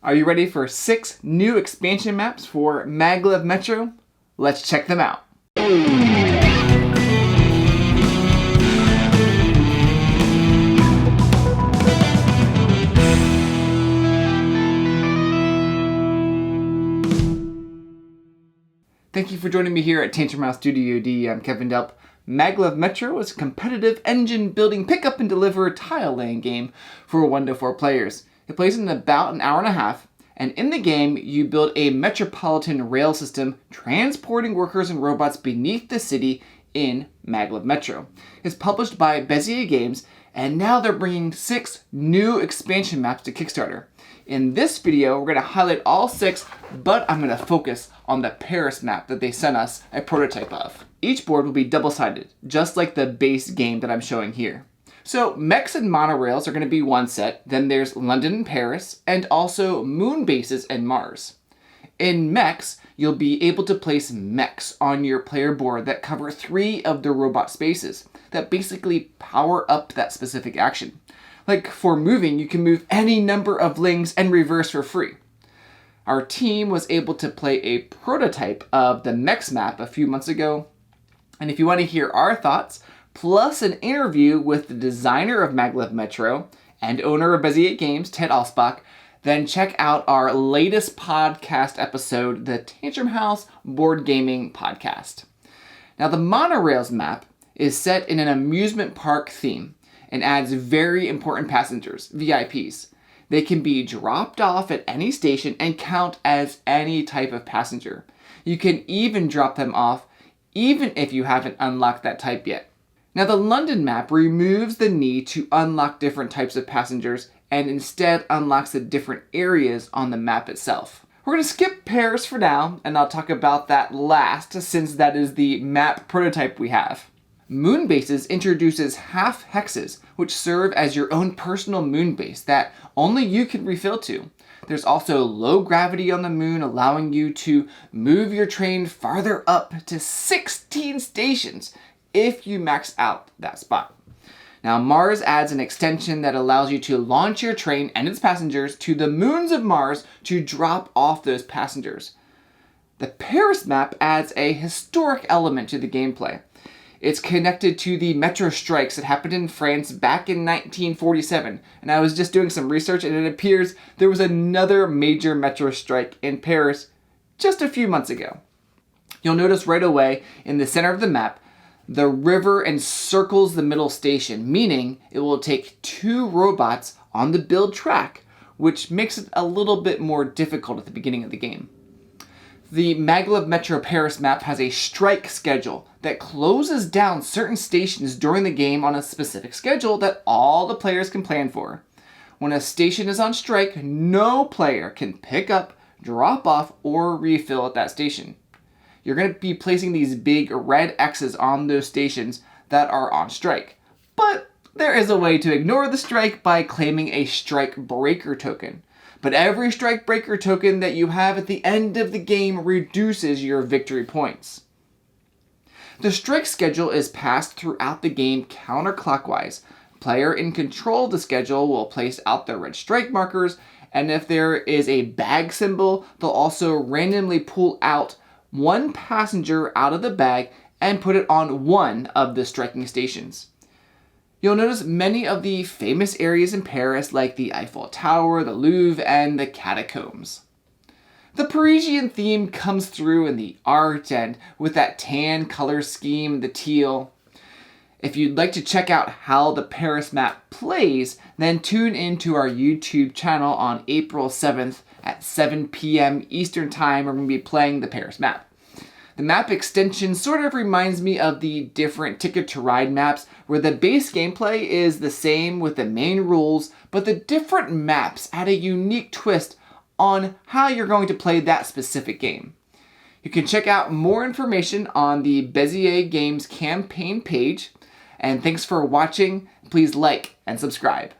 Are you ready for 6 new expansion maps for Maglev Metro? Let's check them out. Thank you for joining me here at Tantrum House Studio D. I'm Kevin Delp. Maglev Metro is a competitive engine-building pick-up and deliver tile-laying game for 1 to 4 players. It plays in about an hour and a half, and in the game, you build a metropolitan rail system transporting workers and robots beneath the city in Maglev Metro. It's published by Bezier Games, and now they're bringing 6 new expansion maps to Kickstarter. In this video, we're going to highlight all 6, but I'm going to focus on the Paris map that they sent us a prototype of. Each board will be double-sided, just like the base game that I'm showing here. So mechs and monorails are going to be one set, then there's London and Paris, and also moon bases and Mars. In mechs, you'll be able to place mechs on your player board that cover 3 of the robot spaces that basically power up that specific action. Like for moving, you can move any number of lings and reverse for free. Our team was able to play a prototype of the mechs map a few months ago, and if you want to hear our thoughts, plus an interview with the designer of Maglev Metro and owner of Bezier Games, Ted Alsbach, then check out our latest podcast episode, the Tantrum House Board Gaming Podcast. Now, the Monorails map is set in an amusement park theme and adds very important passengers, VIPs. They can be dropped off at any station and count as any type of passenger. You can even drop them off even if you haven't unlocked that type yet. Now, the London map removes the need to unlock different types of passengers and instead unlocks the different areas on the map itself. We're going to skip Paris for now, and I'll talk about that last since that is the map prototype we have. Moon bases introduces half hexes, which serve as your own personal moon base that only you can refill to. There's also low gravity on the moon, allowing you to move your train farther up to 16 stations if you max out that spot. Now, Mars adds an extension that allows you to launch your train and its passengers to the moons of Mars to drop off those passengers. The Paris map adds a historic element to the gameplay. It's connected to the metro strikes that happened in France back in 1947. And I was just doing some research, and it appears there was another major metro strike in Paris just a few months ago. You'll notice right away in the center of the map, the river encircles the middle station, meaning it will take 2 robots on the build track, which makes it a little bit more difficult at the beginning of the game. The Maglev Metro Paris map has a strike schedule that closes down certain stations during the game on a specific schedule that all the players can plan for. When a station is on strike, no player can pick up, drop off, or refill at that station. You're going to be placing these big red X's on those stations that are on strike. But there is a way to ignore the strike by claiming a strike breaker token. But every strike breaker token that you have at the end of the game reduces your victory points. The strike schedule is passed throughout the game counterclockwise. Player in control of the schedule will place out their red strike markers, and if there is a bag symbol, they'll also randomly pull out 1 passenger out of the bag and put it on one of the striking stations. You'll notice many of the famous areas in Paris like the Eiffel Tower, the Louvre, and the catacombs. The Parisian theme comes through in the art and with that tan color scheme, the teal. If you'd like to check out how the Paris map plays, then tune into our YouTube channel on April 7th at 7 p.m. Eastern Time. We're going to be playing the Paris map. The map extension sort of reminds me of the different Ticket to Ride maps, where the base gameplay is the same with the main rules, but the different maps add a unique twist on how you're going to play that specific game. You can check out more information on the Bezier Games campaign page, and thanks for watching. Please like and subscribe.